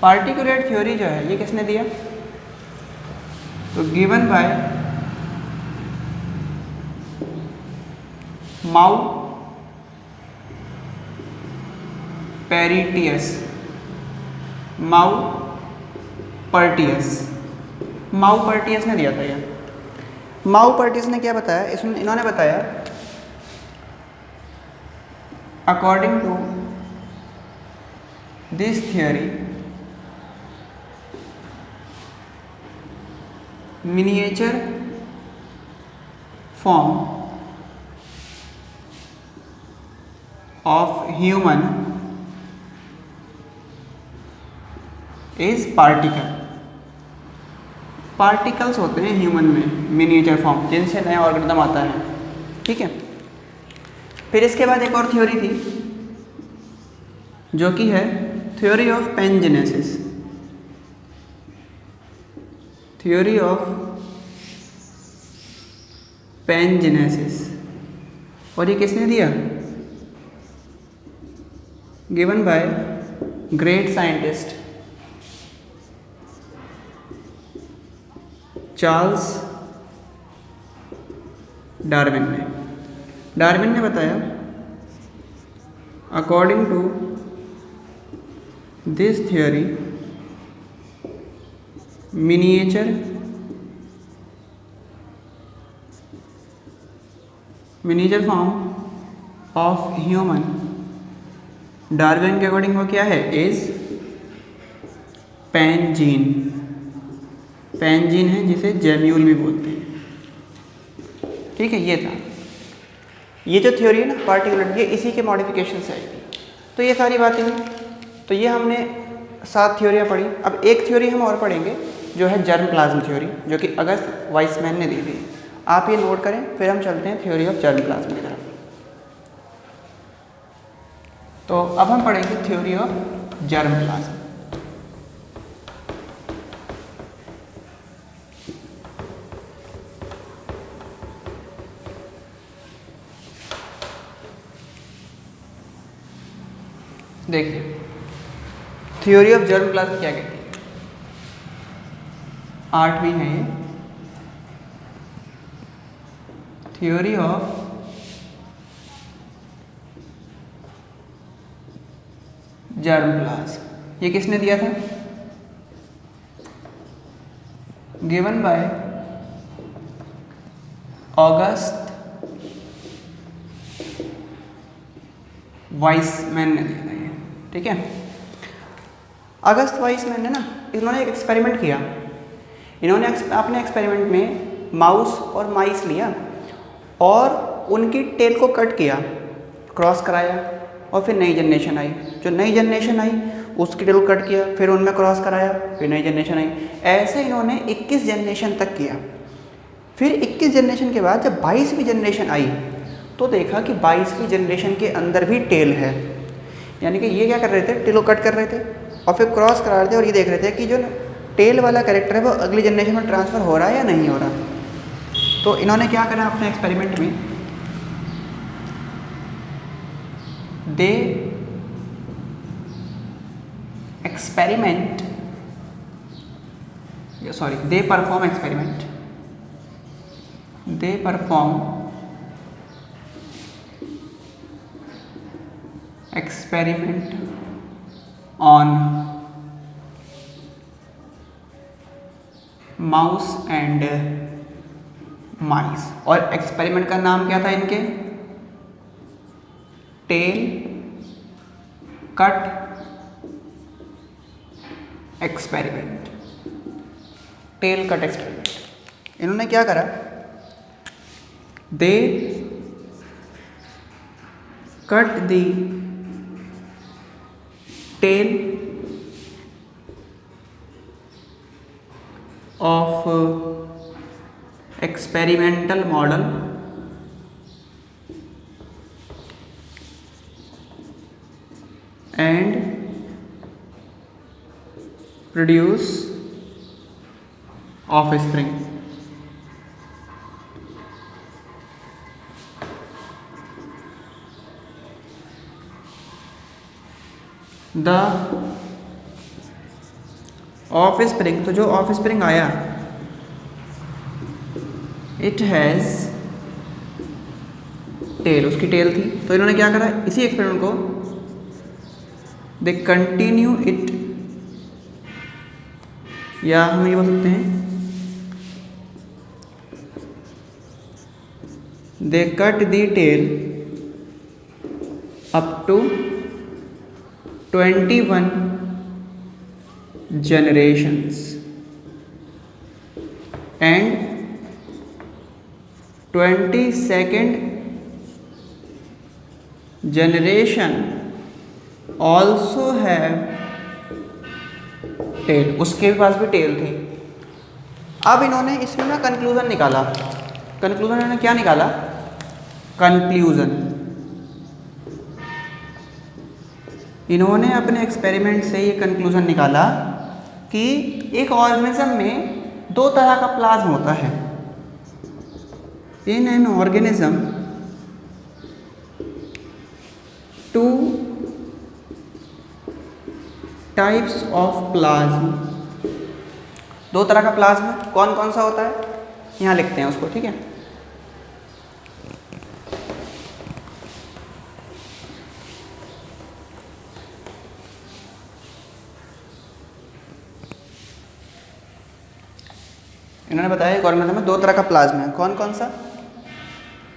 Particulate theory जो है ये किसने दिया? तो गिवन बाय माउपर्टियस। माउपर्टियस ने दिया था ये। माउपर्टियस ने क्या बताया? इसमें इन्होंने बताया according to this theory miniature form of human is particle. Particles होते हैं ह्यूमन में मिनिएचर फॉर्म, जिनसे नया ऑर्गेनिज्म आता है। ठीक है। फिर इसके बाद एक और थ्योरी थी जो कि है theory of pangenesis. Theory of pangenesis, और ये किसने दिया? Given by great scientist Charles Darwin ने। डार्विन ने बताया according to this theory miniature form of human, Darwin के अकॉर्डिंग वो क्या है? इज पैनजीन। पैनजीन है जिसे जेम्यूल भी बोलते हैं। ठीक है, ये था। ये जो थ्योरी है ना पार्टिकुलर, ये इसी के मॉडिफिकेशन से आएगी। तो ये सारी बातें हैं। तो ये हमने 7 थ्योरियाँ पढ़ी। अब एक थ्योरी हम और पढ़ेंगे जो है जर्म प्लाज्म थ्योरी, जो कि अगस्त वाइसमैन ने दी थी। आप ये नोट करें, फिर हम चलते हैं थ्योरी ऑफ जर्म प्लाज्म की तरफ। तो अब हम पढ़ेंगे थ्योरी ऑफ जर्म प्लाज्म। देखिए, थ्योरी ऑफ जर्म प्लाज्म क्या कहती है? 8वीं है ये, थ्योरी ऑफ जर्म प्लाज्म। ये किसने दिया था? गिवन बाय ऑगस्ट वाइसमैन ने दिया था ये। ठीक है। अगस्त वाइसमैन ने ना, इन्होंने एक एक्सपेरिमेंट किया। इन्होंने अपने एक्सपेरिमेंट में माउस और माइस लिया और उनकी टेल को कट किया, क्रॉस कराया, और फिर नई जनरेशन आई। जो नई जनरेशन आई उसकी टेल को कट किया, फिर उनमें क्रॉस कराया, फिर नई जनरेशन आई। ऐसे इन्होंने 21 जनरेशन तक किया। फिर 21 जनरेशन के बाद जब 22वीं जनरेशन आई तो देखा कि 22वीं जनरेशन के अंदर भी टेल है। यानी कि ये क्या कर रहे थे? टेल को कट कर रहे थे और फिर क्रॉस करा रहे थे, और ये देख रहे थे कि जो टेल वाला कैरेक्टर है वो अगली जनरेशन में ट्रांसफ़र हो रहा है या नहीं हो रहा। तो इन्होंने क्या करा अपने एक्सपेरिमेंट में? They perform experiment on mouse and mice. और एक्सपेरिमेंट का नाम क्या था इनके? Tail cut experiment. Tail cut experiment. इन्होंने क्या करा? They cut the tail of experimental model and produce offspring. The offspring, तो जो ऑफ स्प्रिंग आया इट हैज़ टेल, उसकी टेल थी। तो इन्होंने क्या करा, इसी एक्सपेरिमेंट को दे कंटिन्यू इट, या हम ये बोल सकते हैं they cut the tail up to 21 generations and 22nd generation also have tail, उसके पास भी टेल थी। अब इन्होंने इसमें ना कंक्लूजन निकाला। कंक्लूजन इन्होंने क्या निकाला, कंक्लूजन इन्होंने अपने एक्सपेरिमेंट से ये कंक्लूजन निकाला कि एक ऑर्गेनिज्म में दो तरह का प्लाज्म होता है। In an organism two types of plasm, दो तरह का प्लाज्म है। कौन कौन सा होता है, यहाँ लिखते हैं उसको, ठीक है। इन्होंने बताया एक ऑर्गेनिज्म में दो तरह का प्लाज्मा है। कौन कौन सा,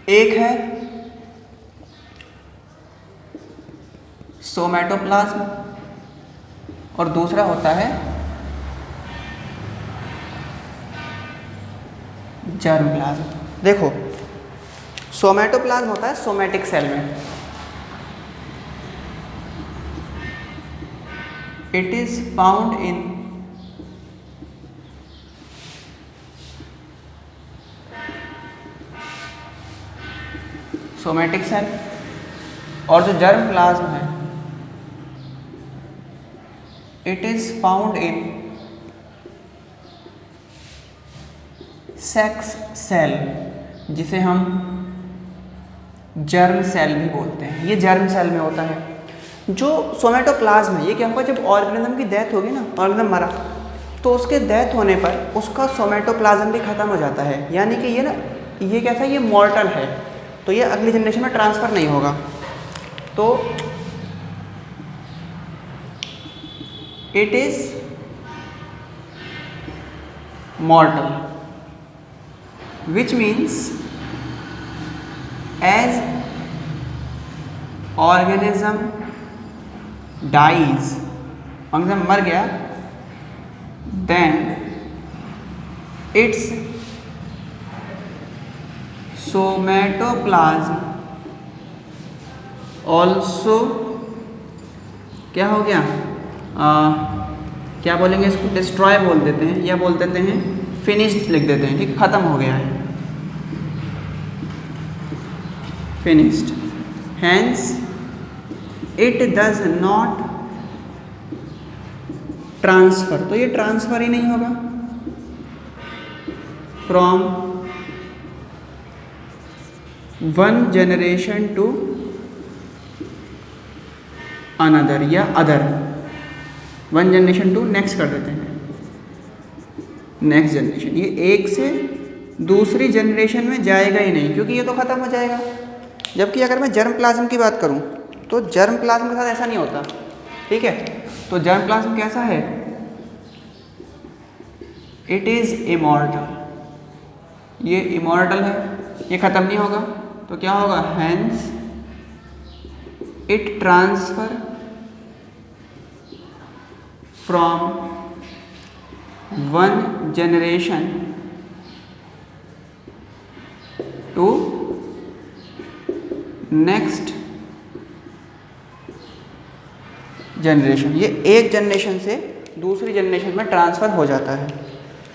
एक है सोमैटोप्लाज्म और दूसरा होता है जर्म प्लाज्म। देखो सोमैटोप्लाज्म होता है सोमैटिक सेल में, it is found in somatic cell, और जो जर्म प्लाज्म है it is found in sex cell, जिसे हम जर्म सेल भी बोलते हैं। ये जर्म सेल में होता है। जो सोमैटोप्लाज्म है ये क्या होगा, जब ऑर्गेनिज्म की डेथ होगी ना, ऑर्गेनिज्म मरा, तो उसके डेथ होने पर उसका सोमैटोप्लाज्म भी खत्म हो जाता है। यानी कि ये ना, ये कैसा, ये मॉर्टल है, तो ये अगली जनरेशन में ट्रांसफ़र नहीं होगा। तो it is mortal, which means as organism dies, organism मर गया, देन इट्स सोमैटोप्लाज्म ऑल्सो क्या हो गया, क्या बोलेंगे इसको, डिस्ट्रॉय बोल देते हैं, या बोल देते हैं फिनिश्ड लिख देते हैं, ठीक, खत्म हो गया है, finished. Hence it does not transfer, तो ये ट्रांसफ़र ही नहीं होगा from one generation to another, या other, one generation to next कर देते हैं, नेक्स्ट जनरेशन। ये एक से दूसरी जनरेशन में जाएगा ही नहीं, क्योंकि ये तो ख़त्म हो जाएगा। जबकि अगर मैं जर्म प्लाज्म की बात करूं तो जर्म प्लाज्म के साथ ऐसा नहीं होता, ठीक है। तो जर्म प्लाज्म कैसा है, इट इज़ इमॉर्टल, ये इमॉर्टल है, ये ख़त्म नहीं होगा। तो क्या होगा, hence it transfer from one generation to next generation, ये एक जनरेशन से दूसरी जनरेशन में ट्रांसफ़र हो जाता है,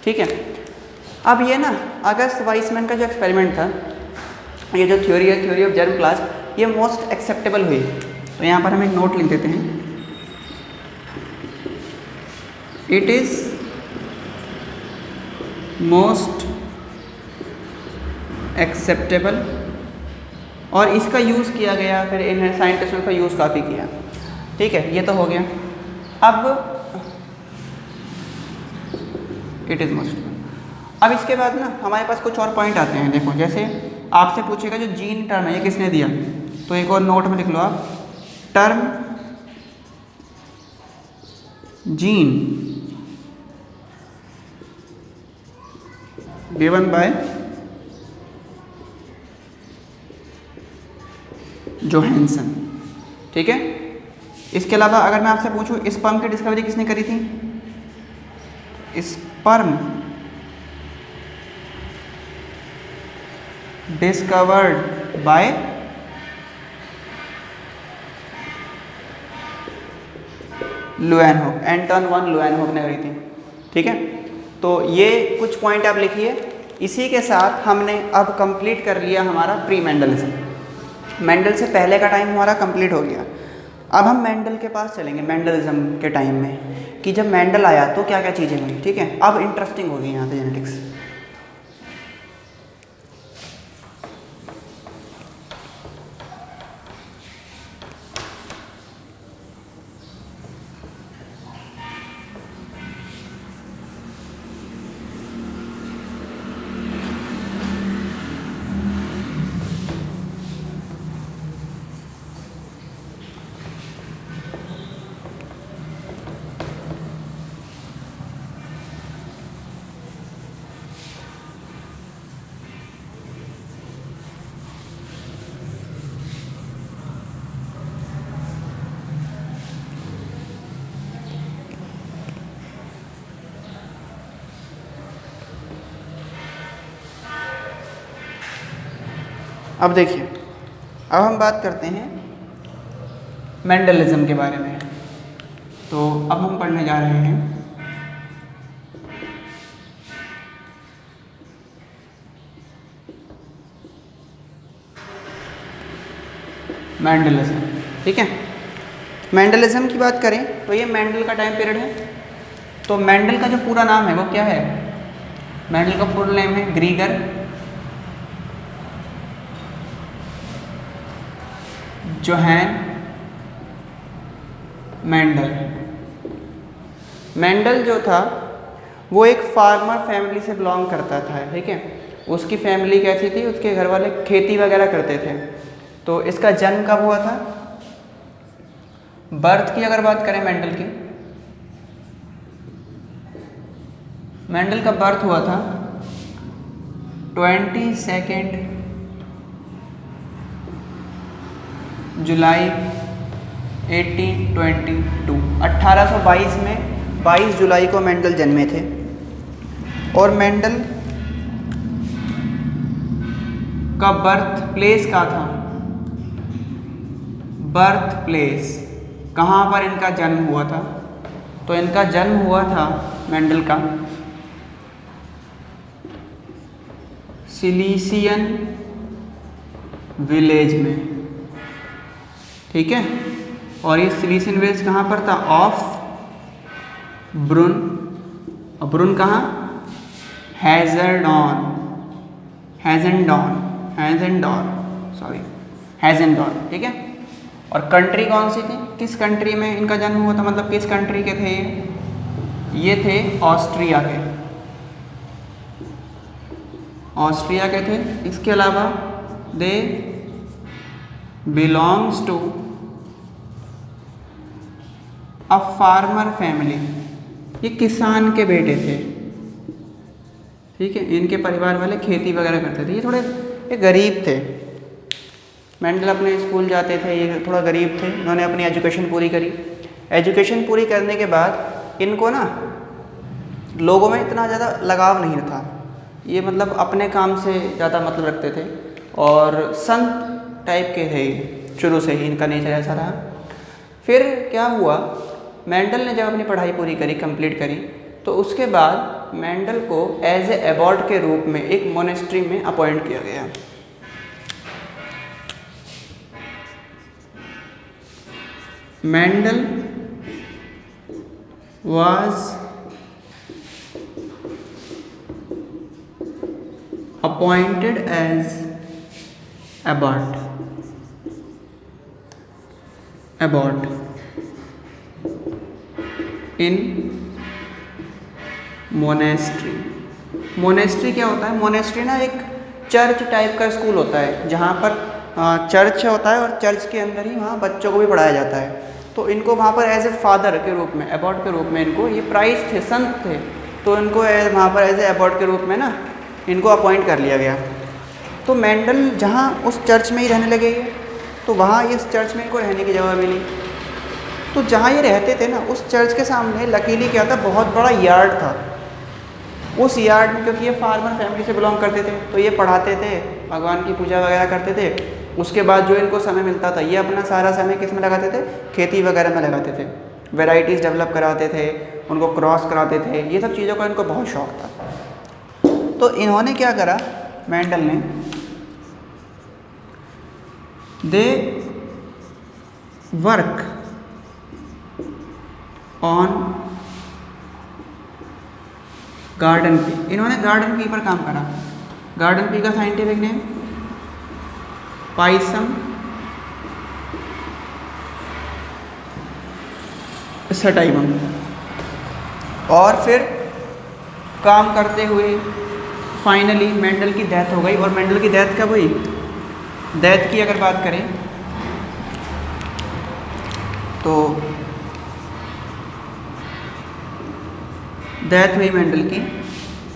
ठीक है। अब ये ना अगस्त वाइसमैन का जो एक्सपेरिमेंट था, ये जो थ्योरी है, थ्योरी ऑफ जर्म प्लाज्म, ये मोस्ट एक्सेप्टेबल हुई। तो यहाँ पर हम एक नोट लिख देते हैं, इट इज़ मोस्ट एक्सेप्टेबल, और इसका यूज़ किया गया, फिर इन साइंटिस्टों का यूज़ काफ़ी किया, ठीक है। ये तो हो गया। अब इट इज़ मोस्ट। अब इसके बाद ना हमारे पास कुछ और पॉइंट आते हैं। देखो जैसे आपसे पूछेगा जो जीन टर्म है ये किसने दिया, तो एक और नोट में लिख लो आप, term gene given by Johansson. ठीक है। इसके अलावा अगर मैं आपसे पूछूं स्पर्म की डिस्कवरी किसने करी थी, sperm discovered by Leeuwenhoek, Anton van Leeuwenhoek ने करी थी। ठीक है। तो ये कुछ पॉइंट आप लिखिए। इसी के साथ हमने अब कंप्लीट कर लिया हमारा प्री मेंडलिज्म। मेंडल से पहले का टाइम हमारा कंप्लीट हो गया। अब हम मेंडल के पास चलेंगे, मेंडलिज्म के टाइम में कि जब मेंडल आया तो क्या क्या चीज़ें हुई। ठीक है। अब इंटरेस्टिंग होगी यहाँ से जेनेटिक्स। अब देखिए, अब हम बात करते हैं मेंडलिज्म के बारे में। तो अब हम पढ़ने जा रहे हैं मेंडलिज्म। ठीक है। मेंडलिज्म की बात करें तो ये मेंडल का टाइम पीरियड है। तो मेंडल का जो पूरा नाम है वो क्या है, मेंडल का फुल नेम है ग्रीगर जोहान मेंडल। मेंडल जो था वो एक फार्मर फैमिली से बिलोंग करता था। ठीक है। उसकी फैमिली कैसी थी, उसके घर वाले खेती वगैरह करते थे। तो इसका जन्म कब हुआ था, बर्थ की अगर बात करें मेंडल की, मेंडल का बर्थ हुआ था 22 जुलाई 1822। 1822 में 22 जुलाई को मेंडल जन्मे थे। और मेंडल का बर्थ प्लेस कहाँ था, बर्थ प्लेस कहाँ पर इनका जन्म हुआ था, तो इनका जन्म हुआ था मेंडल का सिलीसियन विलेज में। ठीक है। और ये सिलीसियन विलेज कहाँ पर था, ऑफ ब्रुन। और ब्रुन कहाँ, हैजरडॉन, हैजेंडॉन। ठीक है। और कंट्री कौन सी थी, किस कंट्री में इनका जन्म हुआ था, मतलब किस कंट्री के थे ये थे ऑस्ट्रिया के, ऑस्ट्रिया के थे। इसके अलावा they belongs to a farmer family, ये किसान के बेटे थे। ठीक है। इनके परिवार वाले खेती वगैरह करते थे, ये गरीब थे। मेंडल अपने स्कूल जाते थे, ये थोड़ा गरीब थे। इन्होंने अपनी एजुकेशन पूरी करी। एजुकेशन पूरी करने के बाद इनको ना लोगों में इतना ज़्यादा लगाव नहीं था। ये मतलब अपने काम से ज़्यादा मतलब रखते थे और संत टाइप के थे, शुरू से ही इनका नेचर ऐसा रहा। फिर क्या हुआ, मेंडल ने जब अपनी पढ़ाई पूरी करी, कंप्लीट करी, तो उसके बाद मेंडल को एज ए एबॉट के रूप में एक मोनेस्ट्री में अपॉइंट किया गया। Mendel was appointed as abbot in monastery. Monastery क्या होता है? मोनेस्ट्री ना एक चर्च टाइप का स्कूल होता है जहाँ पर चर्च होता है और चर्च के अंदर ही वहाँ बच्चों को भी पढ़ाया जाता है। तो इनको वहाँ पर एज ए फादर के रूप में, एबॉट के रूप में इनको, ये प्राइस थे, संत थे, तो इनको वहाँ पर एज ए एबॉट के रूप में ना इनको अपॉइंट कर लिया गया। तो मेंडल जहाँ उस चर्च में ही रहने लगे ये, तो वहाँ इस चर्च में इनको रहने की जगह मिली। तो जहाँ ये रहते थे ना, उस चर्च के सामने लकीली क्या था, बहुत बड़ा यार्ड था। उस यार्ड में, क्योंकि ये फार्मर फैमिली से बिलोंग करते थे, तो ये पढ़ाते थे, भगवान की पूजा वगैरह करते थे। उसके बाद जो इनको समय मिलता था, ये अपना सारा समय किस में लगाते थे? खेती वगैरह में लगाते थे, वेराइटीज़ डेवलप कराते थे, उनको क्रॉस कराते थे, ये सब चीज़ों का इनको बहुत शौक था। तो इन्होंने क्या करा, मेंडल ने, they work on garden pea. इन्होंने गार्डन पी पर काम करा। गार्डन पी का साइंटिफिक नेम पाइसम सटाइवम। और फिर काम करते हुए फाइनली मेंडल की डेथ हो गई। और मेंडल की डेथ कब हुई? डेथ की अगर बात करें तो डेथ हुई मेंडल की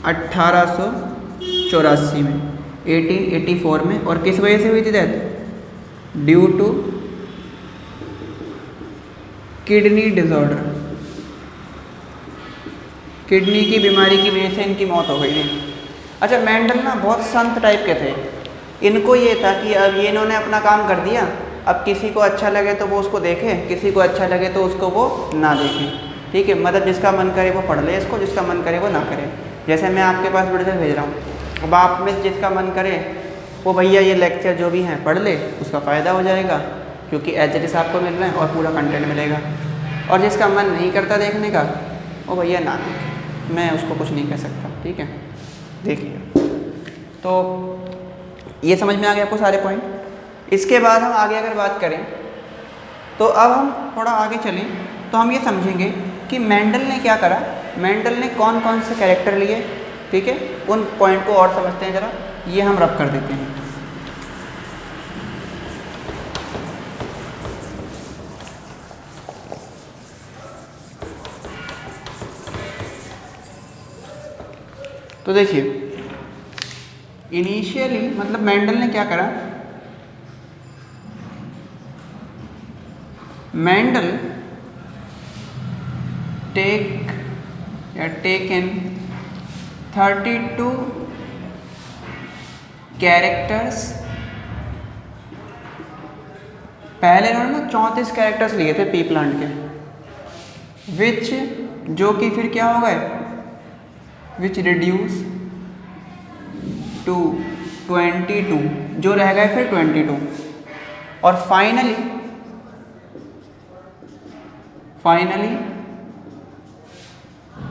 1884 में, 1884 में। और किस वजह से हुई थी death? Due to kidney disorder, kidney की बीमारी की वजह से इनकी मौत हो गई है। अच्छा, मेंडल ना बहुत संत टाइप के थे। इनको ये था कि अब ये इन्होंने अपना काम कर दिया, अब किसी को अच्छा लगे तो वो उसको देखे, किसी को अच्छा लगे तो उसको वो ना देखे। ठीक है, मतलब जिसका मन करे वो पढ़ ले इसको, जिसका मन करे वो ना करे। जैसे मैं आपके पास वीडियो भेज रहा हूँ, अब आप में जिसका मन करे वो भैया ये लेक्चर जो भी हैं पढ़ ले, उसका फ़ायदा हो जाएगा, क्योंकि एज इट इज़ आपको मिल रहे हैं और पूरा कंटेंट मिलेगा। और जिसका मन नहीं करता देखने का, वो भैया ना देखे, मैं उसको कुछ नहीं कह सकता। ठीक है, देखिए, तो ये समझ में आ गया आपको सारे पॉइंट। इसके बाद हम आगे अगर बात करें तो अब हम थोड़ा आगे चलें तो हम ये समझेंगे कि मेंडल ने क्या करा, मेंडल ने कौन कौन से कैरेक्टर लिए। ठीक है, उन पॉइंट को और समझते हैं ज़रा, ये हम रब कर देते हैं। तो देखिए, इनिशियली मतलब मेंडल ने क्या करा, मेंडल टेकन 32 कैरेक्टर्स। पहले इन्होंने ना 34 कैरेक्टर्स लिए थे पी प्लांट के, विच जो कि फिर क्या हो गए, विच रिड्यूस टू 22, जो रह गए फिर 22। और finally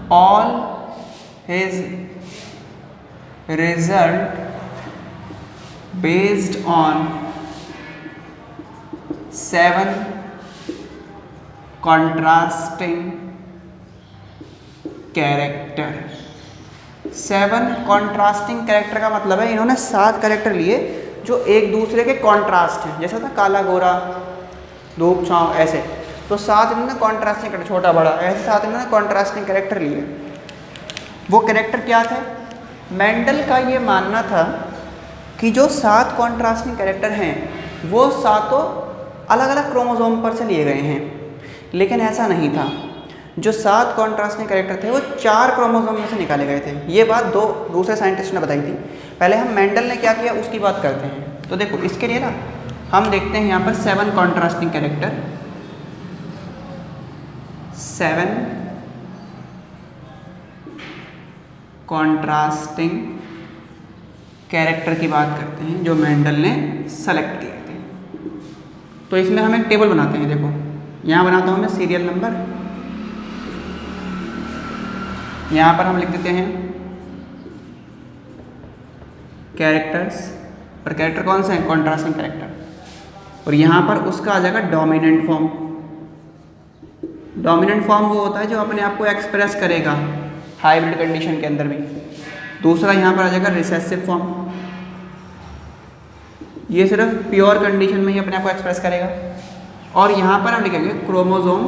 all his result based on 7 contrasting character. 7 contrasting character का मतलब है इन्होंने 7 कैरेक्टर लिए जो एक दूसरे के कॉन्ट्रास्ट हैं, जैसा था काला गोरा, धूप छाँव, ऐसे। तो 7 इन्होंने कॉन्ट्रास्टिंग कैरेक्टर, छोटा बड़ा, ऐसे 7 इन्होंने कॉन्ट्रास्टिंग कैरेक्टर लिए। वो कैरेक्टर क्या थे? मेंडल का ये मानना था कि जो 7 कॉन्ट्रास्टिंग कैरेक्टर हैं वो सातों अलग अलग क्रोमोसोम पर से लिए गए हैं, लेकिन ऐसा नहीं था। जो 7 कॉन्ट्रास्टिंग कैरेक्टर थे वो 4 क्रोमोसोम में से निकाले गए थे। ये बात दूसरे साइंटिस्ट ने बताई थी। पहले हम मेंडल ने क्या किया उसकी बात करते हैं। तो देखो, इसके लिए ना हम देखते हैं यहाँ पर 7 कॉन्ट्रास्टिंग कैरेक्टर, 7 कॉन्ट्रास्टिंग कैरेक्टर की बात करते हैं जो मेंडल ने सेलेक्ट किए थे। तो इसमें हम एक टेबल बनाते हैं। देखो, यहाँ बनाता हूँ मैं सीरियल नंबर, यहाँ पर हम लिख देते हैं कैरेक्टर्स, और कैरेक्टर कौन से हैं? Contrasting character. और यहाँ पर उसका आ जाएगा डोमिनेंट फॉर्म। डोमिनेंट फॉर्म वो होता है जो अपने आप को एक्सप्रेस करेगा, हाइब्रिड कंडीशन के अंदर भी। दूसरा यहाँ पर आ जाएगा रिसेसिव फॉर्म, ये सिर्फ प्योर कंडीशन में ही अपने आप को एक्सप्रेस करेगा। और यहाँ पर हम लिखेंगे क्रोमोसोम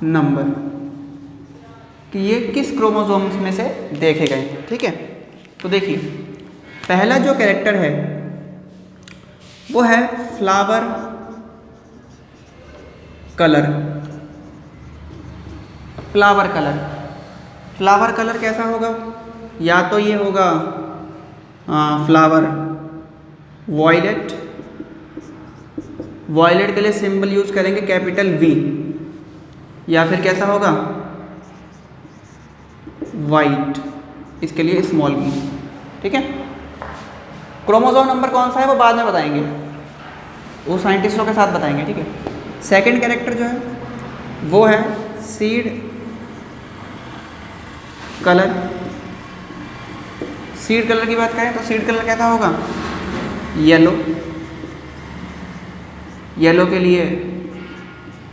नंबर, कि ये किस क्रोमोसोम्स में से देखे गए। ठीक है, तो देखिए पहला जो कैरेक्टर है वो है flower colour. Flower colour, flower colour कैसा होगा? या तो ये होगा फ्लावर वॉयलेट, वॉयलेट के लिए सिंबल यूज करेंगे कैपिटल वी, या फिर कैसा होगा वाइट, इसके लिए स्मॉल वी। ठीक है, क्रोमोसोम नंबर कौन सा है वो बाद में बताएंगे, वो साइंटिस्टों के साथ बताएंगे। ठीक है, सेकंड कैरेक्टर जो है वो है सीड कलर। सीड कलर की बात करें तो सीड कलर कैसा होगा? येलो, येलो के लिए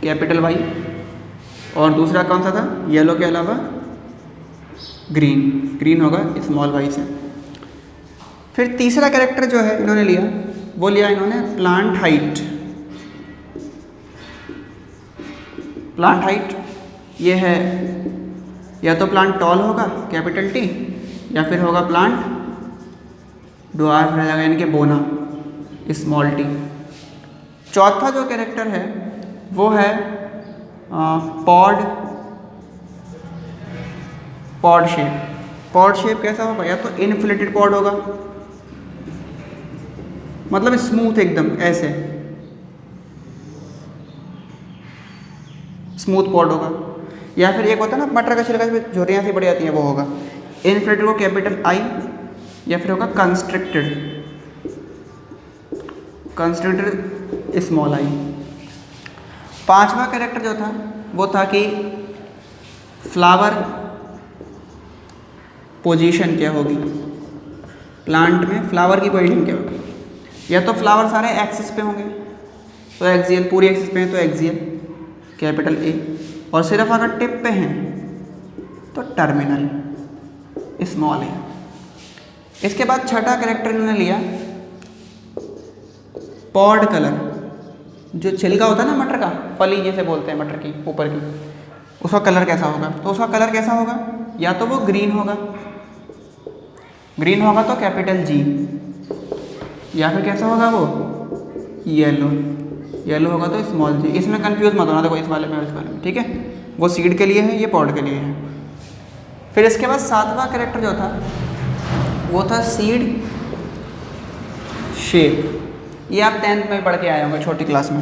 कैपिटल वाई, और दूसरा कौन सा था येलो के अलावा? ग्रीन, ग्रीन होगा स्मॉल वाई से। फिर तीसरा कैरेक्टर जो है इन्होंने लिया वो लिया इन्होंने प्लांट हाइट। प्लांट हाइट ये है या तो प्लांट टॉल होगा कैपिटल टी, या फिर होगा प्लांट ड्वार्फ रह जाएगा यानी कि बोना स्मॉल टी। चौथा जो कैरेक्टर है वो है pod, pod shape. Pod shape कैसा होगा? या तो इनफ्लेटेड पॉड होगा, मतलब स्मूथ एकदम ऐसे स्मूथ पॉड होगा, या फिर एक होता है ना मटर का छिलका में झुर्रियाँ सी पड़ जाती हैं वो होगा। इनफ्लेटेड को कैपिटल आई, या फिर होगा कंस्ट्रिक्टेड, कंस्ट्रिक्टेड स्मॉल आई। पांचवा कैरेक्टर जो था वो था कि फ्लावर पोजीशन क्या होगी, प्लांट में फ्लावर की पोजीशन क्या होगी। या तो फ्लावर सारे एक्सिस पे होंगे तो एक्सियल, पूरी एक्सिस पे हैं तो एक्सियल कैपिटल ए, और सिर्फ अगर टिप पे हैं तो टर्मिनल स्मॉल ए। इसके बाद छठा कैरेक्टर इन्होंने लिया पॉड कलर। जो छिलका होता है ना मटर का, फली जैसे बोलते हैं मटर की ऊपर की, उसका कलर कैसा होगा? तो उसका कलर कैसा होगा? या तो वो ग्रीन होगा, ग्रीन होगा तो कैपिटल जी, या फिर कैसा होगा वो येलो, येलो होगा तो स्मॉल जी। इसमें कंफ्यूज मत होना, देखो इस वाले में और इस वाले में। ठीक है, वो सीड के लिए है, ये पॉड के लिए है। फिर इसके बाद सातवां कैरेक्टर जो था वो था सीड शेप। ये आप 10th में पढ़ के आए होंगे छोटी क्लास में।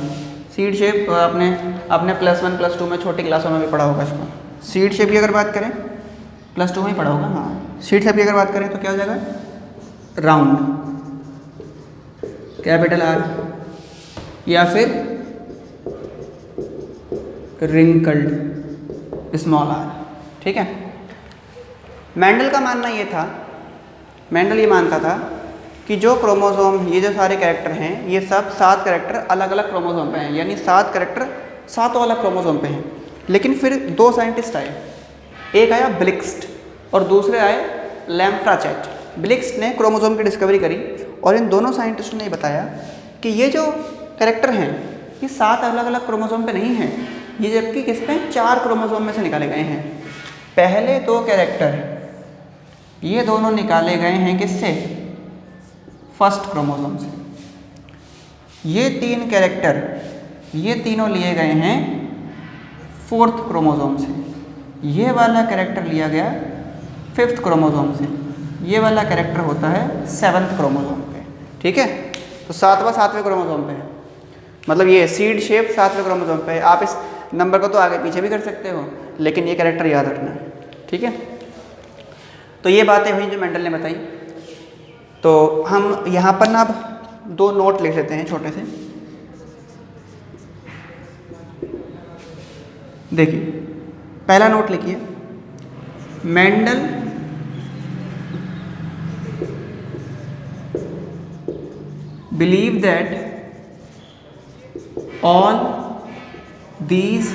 सीड शेप आपने अपने +1 +2 में छोटी क्लासों में भी पढ़ा होगा इसको। सीड शेप की अगर बात करें +2 में ही पढ़ा होगा। हाँ, सीड शेप की अगर बात करें तो क्या हो जाएगा? राउंड कैपिटल आर, या फिर रिंकल्ड स्मॉल आर। ठीक है, मेंडल का मानना ये था, मेंडल ये मानता था कि जो क्रोमोसोम, ये जो सारे कैरेक्टर हैं, ये सब 7 कैरेक्टर अलग अलग क्रोमोसोम पे हैं, यानी 7 कैरेक्टर 7 अलग क्रोमोसोम पे हैं। लेकिन फिर 2 साइंटिस्ट आए, एक आया ब्लिक्स्ट और दूसरे आए लैम्प्राचेट। ब्लिक्स्ट ने क्रोमोसोम की डिस्कवरी करी और इन दोनों साइंटिस्टों ने बताया कि ये जो कैरेक्टर हैं ये 7 अलग अलग क्रोमोसोम पे नहीं हैं, ये जबकि किस पे 4 क्रोमोसोम में से निकाले गए हैं। पहले 2 कैरेक्टर ये दोनों निकाले गए हैं किससे? फर्स्ट क्रोमोसोम से। ये 3 कैरेक्टर ये तीनों लिए गए हैं 4th क्रोमोसोम से। ये वाला कैरेक्टर लिया गया 5th क्रोमोसोम से। ये वाला कैरेक्टर होता है 7th क्रोमोसोम पे। ठीक है, तो 7वें क्रोमोसोम पे है, मतलब ये सीड शेप 7वें क्रोमोसोम पे है। आप इस नंबर को तो आगे पीछे भी कर सकते हो, लेकिन ये कैरेक्टर याद रखना। ठीक है, तो ये बातें हुई जो मेंडल ने बताई। तो हम यहाँ पर ना अब 2 नोट लिख लेते हैं छोटे से। देखिए, पहला नोट लिखिए, Mendel believe that all these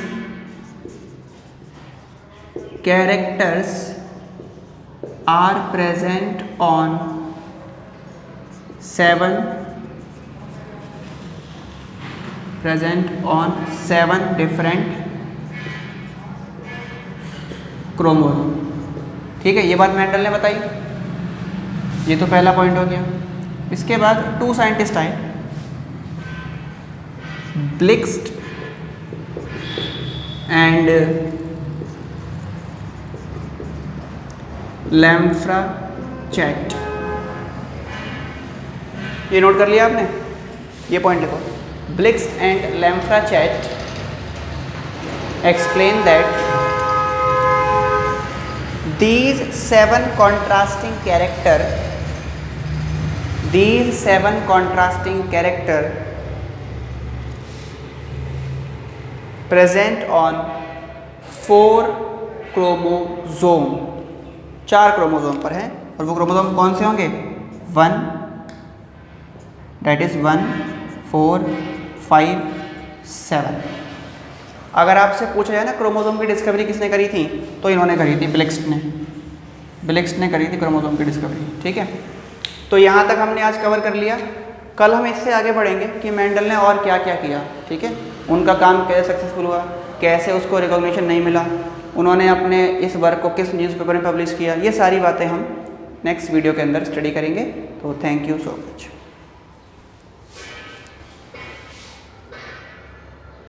characters are present on 7 different chromosome. ठीक है, ये बात मेंडल ने बताई। ये तो पहला पॉइंट हो गया। इसके बाद 2 साइंटिस्ट आए, ब्लिक्स्ट एंड लैम्फ्राचैट। ये नोट कर लिया आपने, ये पॉइंट लिखो। Blixt and Lamprecht explain that these 7 contrasting character present on 4 chromosome, 4 chromosome पर हैं। और वो क्रोमोसोम कौन से होंगे? 1, that is 1, 4, 5, 7। अगर आपसे पूछा जाए ना क्रोमोसोम की डिस्कवरी किसने करी थी, तो इन्होंने करी थी, ब्लिक्स्ट ने करी थी क्रोमोसोम की डिस्कवरी। ठीक है, तो यहाँ तक हमने आज कवर कर लिया। कल हम इससे आगे बढ़ेंगे कि मेंडल ने और क्या क्या किया। ठीक है, उनका काम कैसे सक्सेसफुल हुआ, कैसे उसको रिकॉग्निशन नहीं मिला, उन्होंने अपने इस वर्क को किस न्यूज़पेपर में पब्लिश किया, ये सारी बातें हम नेक्स्ट वीडियो के अंदर स्टडी करेंगे। तो थैंक यू सो मच।